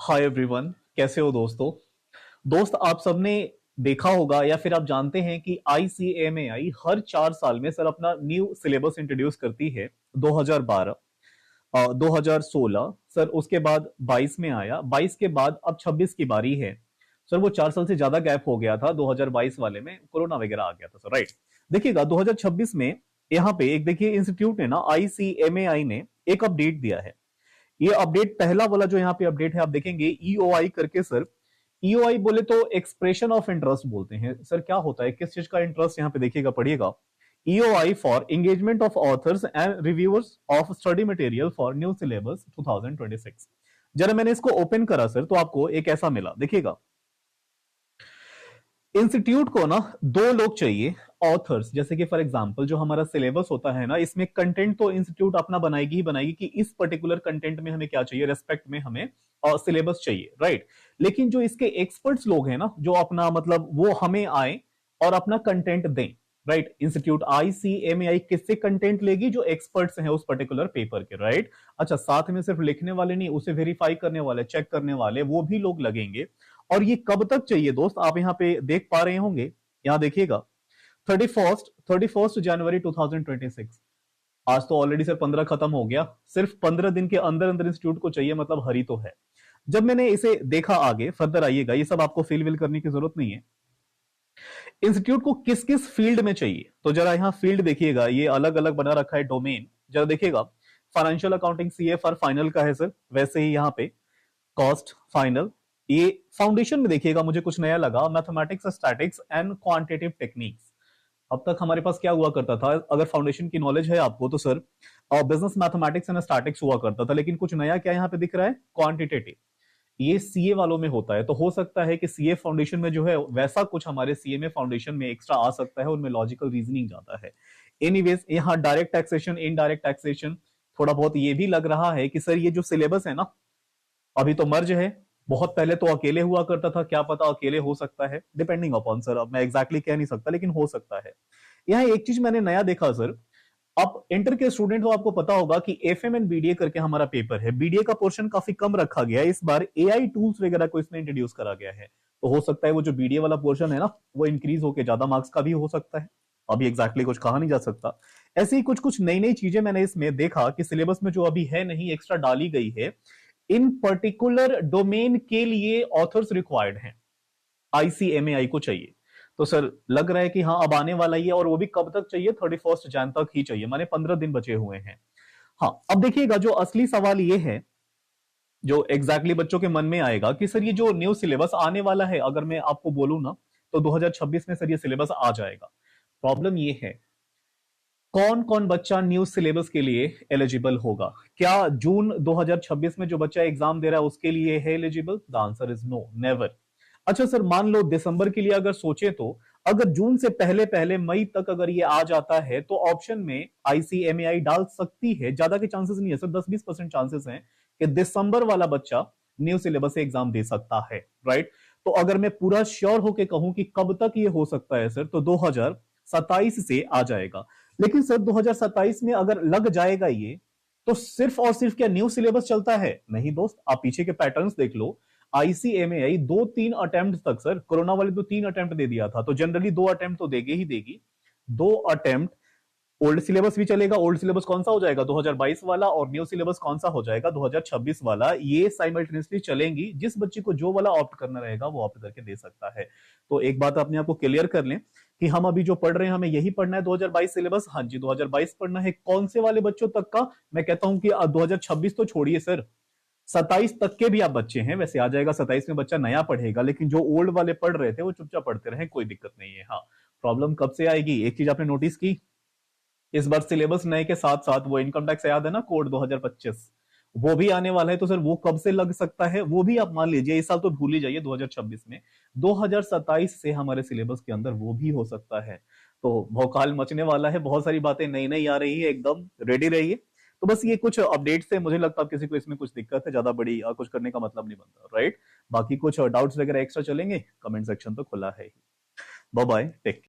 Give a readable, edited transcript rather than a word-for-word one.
Hi everyone, कैसे हो दोस्तों। आप सबने देखा होगा या फिर आप जानते हैं कि आईसीएमएआई हर 4 साल में सर अपना न्यू सिलेबस इंट्रोड्यूस करती है। 2012, 2016 सर, उसके बाद 22 में आया, 22 के बाद अब 26 की बारी है। सर वो 4 साल से ज्यादा गैप हो गया था, 2022 वाले में कोरोना वगैरह आ गया था सर, राइट। देखिएगा 2026 में यहाँ पे एक देखिए इंस्टीट्यूट ने ना, आईसीएमएआई ने एक अपडेट दिया है। ये अपडेट पहला वाला जो यहाँ पे अपडेट है, आप देखेंगे ईओआई करके सर। ईओआई बोले तो एक्सप्रेशन ऑफ इंटरेस्ट बोलते हैं सर। क्या होता है, किस चीज का इंटरेस्ट, यहाँ पे देखिएगा, पढ़िएगा। EOI for engagement of authors and reviewers of study material for new syllabus 2026। जरा मैंने इसको ओपन करा सर, तो आपको एक ऐसा मिला, देखिएगा। इंस्टीट्यूट को ना दो लोग चाहिए, ऑथर्स। जैसे कि फॉर एग्जांपल जो हमारा सिलेबस होता है ना, इसमें कंटेंट तो इंस्टीट्यूट अपना बनाएगी ही बनाएगी कि इस पर्टिकुलर कंटेंट में हमें क्या चाहिए, रेस्पेक्ट में हमें सिलेबस चाहिए, राइट। लेकिन जो इसके एक्सपर्ट्स लोग हैं ना, जो अपना मतलब वो हमें आए और अपना कंटेंट दें, राइट। इंस्टीट्यूट आईसीएमएआई किससे कंटेंट लेगी, जो एक्सपर्ट्स हैं उस पर्टिकुलर पेपर के, राइट। अच्छा, साथ में सिर्फ लिखने वाले नहीं, उसे वेरीफाई करने वाले, चेक करने वाले, वो भी लोग लगेंगे। और ये कब तक चाहिए दोस्त, आप यहां पे देख पा रहे होंगे, यहां देखिएगा, 31 जनवरी 2026। आज तो ऑलरेडी सर 15 खत्म हो गया। सिर्फ 15 दिन के अंदर अंदर इंस्टीट्यूट को चाहिए, मतलब हरी तो है। जब मैंने इसे देखा, आगे फर्दर आइएगा, ये सब आपको फिल विल करने की जरूरत नहीं है। इंस्टीट्यूट को किस किस फील्ड में चाहिए, तो जरा यहां फील्ड देखिएगा, ये अलग अलग बना रखा है डोमेन। जरा देखिएगा, फाइनेंशियल अकाउंटिंग सीएफआर फाइनल का है सर, वैसे ही यहां पे कॉस्ट फाइनल। ये फाउंडेशन में देखिएगा, मुझे कुछ नया लगा, mathematics, statics and quantitative techniques. अब तक हमारे पास क्या हुआ करता था, अगर फाउंडेशन की नॉलेज है आपको तो sir business mathematics and statics हुआ करता था। लेकिन कुछ नया क्या यहाँ पे दिख रहा है, क्वांटिटेटिव। ये सीए वालों में होता है, तो हो सकता है कि सीए फाउंडेशन में जो है वैसा कुछ हमारे सीए में फाउंडेशन में एक्स्ट्रा आ सकता है, उनमें लॉजिकल रीजनिंग ज्यादा है। एनीवेज, यहाँ डायरेक्ट टैक्सेशन, इनडायरेक्ट टैक्सेशन, थोड़ा बहुत ये भी लग रहा है कि सर ये जो सिलेबस है ना, अभी तो मर्ज है। बहुत पहले तो अकेले हुआ करता था, क्या पता अकेले हो सकता है, डिपेंडिंग अपॉन सर, अब मैं एग्जैक्टली कह नहीं सकता, लेकिन हो सकता है। यहाँ एक चीज मैंने नया देखा सर, आप इंटर के स्टूडेंट हो, आपको पता होगा कि एफएम एंड बीडीए करके हमारा पेपर है। बीडीए का पोर्शन काफी कम रखा गया है, इस बार एआई टूल्स वगैरह को इसमें इंट्रोड्यूस करा गया है। तो हो सकता है वो जो बीडीए वाला पोर्शन है ना, वो इंक्रीज होकर ज्यादा मार्क्स का भी हो सकता है। अभी एग्जैक्टली कुछ कहा नहीं जा सकता। ऐसे ही कुछ कुछ नई नई चीजें मैंने इसमें देखा कि सिलेबस में जो अभी है नहीं, एक्स्ट्रा डाली गई है। इन पर्टिकुलर डोमेन के लिए ऑथर्स रिक्वायर्ड हैं, आईसीएमएआई को चाहिए। तो सर लग रहा है कि हाँ अब आने वाला ही है, और वो भी कब तक चाहिए, 31 जन तक ही चाहिए, माने 15 दिन बचे हुए हैं। हाँ, अब देखिएगा, जो असली सवाल ये है, जो एग्जैक्टली बच्चों के मन में आएगा कि सर ये जो न्यू सिलेबस आने वाला है, अगर मैं आपको बोलूं ना, तो 2026 में सर ये सिलेबस आ जाएगा। प्रॉब्लम ये है, कौन कौन बच्चा न्यू सिलेबस के लिए एलिजिबल होगा। क्या जून 2026 में जो बच्चा एग्जाम दे रहा है उसके लिए है eligible? The answer is no, never. अच्छा सर, मान लो दिसंबर के लिए अगर सोचे, तो अगर जून से पहले पहले मई तक अगर ये आ जाता है, तो ऑप्शन में आईसीएमएआई डाल सकती है। ज्यादा के चांसेस नहीं है सर, 10-20% चांसेस हैं कि दिसंबर वाला बच्चा न्यू सिलेबस से एग्जाम दे सकता है, राइट। तो अगर मैं पूरा श्योर होके कहूं कि कब तक ये हो सकता है सर, तो 2027 से आ जाएगा। लेकिन सर 2027 में अगर लग जाएगा ये, तो सिर्फ और सिर्फ क्या न्यू सिलेबस चलता है? नहीं दोस्त, आप पीछे के पैटर्न्स देख लो। आईसीएमएआई 2-3 अटेम्प्ट तक सर, कोरोना वाले तो 3 अटेम्प्ट दे दिया था, तो जनरली 2 अटेम्प्ट तो देगी ही देगी। 2 अटेम्प्ट, ओल्ड सिलेबस भी चलेगा। ओल्ड सिलेबस कौन सा हो जाएगा, 2022 वाला, और न्यू सिलेबस कौन सा हो जाएगा, 2026 वाला। ये साइमल्टेनियसली चलेंगी, जिस बच्चे को जो वाला ऑप्ट करना रहेगा वो ऑप्ट करके दे सकता है। तो एक बात अपने आप को क्लियर कर लें कि हम अभी जो पढ़ रहे हैं, हमें यही पढ़ना है 2022 सिलेबस। हाँ जी, 2022 पढ़ना है। कौन से वाले बच्चों तक का? मैं कहता हूं कि 2026 तो छोड़िए सर, 27 तक के भी आप बच्चे हैं, वैसे आ जाएगा। 27 में बच्चा नया पढ़ेगा, लेकिन जो ओल्ड वाले पढ़ रहे थे वो चुपचाप पढ़ते रहे, कोई दिक्कत नहीं है। हाँ, प्रॉब्लम कब से आएगी, एक चीज आपने नोटिस की, इस बार सिलेबस नए के साथ साथ वो इनकम टैक्स याद है ना, कोड 2025, वो भी आने वाला है। तो सर वो कब से लग सकता है, वो भी आप मान लीजिए, इस साल तो भूल ही जाइए 2026 में, 2027 से हमारे सिलेबस के अंदर वो भी हो सकता है। तो भौकाल मचने वाला है, बहुत सारी बातें नई नई आ रही है, एकदम रेडी रहिए। तो बस ये कुछ अपडेट से मुझे लगता है किसी को इसमें कुछ दिक्कत है, ज्यादा बड़ी कुछ करने का मतलब नहीं बनता, राइट। बाकी कुछ डाउट्स वगैरह एक्स्ट्रा चलेंगे, कमेंट सेक्शन तो खुला है ही। Bye bye, take